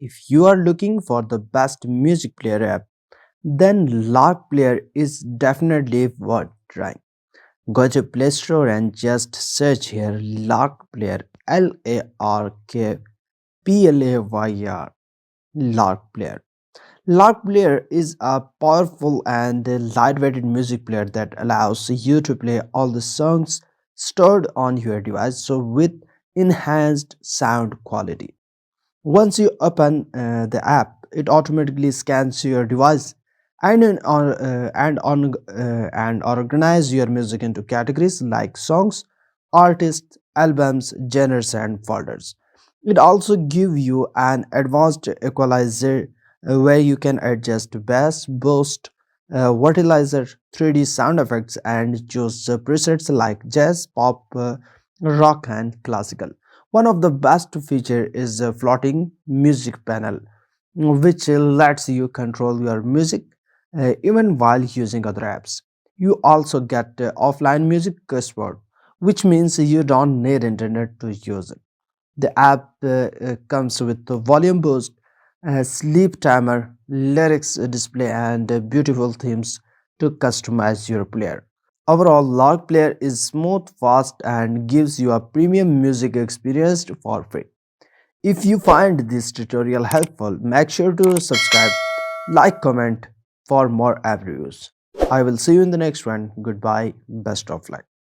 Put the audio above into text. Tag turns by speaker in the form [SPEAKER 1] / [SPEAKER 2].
[SPEAKER 1] If you are looking for the best music player app, then Lark Player is definitely worth trying. Go to Play Store and just search here Lark Player, LARKPLAYR, Lark Player. Lark Player is a powerful and lightweighted music player that allows you to play all the songs stored on your device so with enhanced sound quality. Once you open the app, it automatically scans your device and organize your music into categories like songs, artists, albums, genres, and folders. It also gives you an advanced equalizer where you can adjust bass, boost, vertilizer, 3D sound effects, and choose presets like jazz, pop, rock, and classical. One of the best feature is a floating music panel, which lets you control your music even while using other apps. You also get offline music support, which means you don't need internet to use it. The app comes with the volume boost, sleep timer, lyrics display, and beautiful themes to customize your player. Overall, Lark Player is smooth, fast, and gives you a premium music experience for free. If you find this tutorial helpful, make sure to subscribe, like, comment for more app reviews. I will see you in the next one. Goodbye. Best of luck.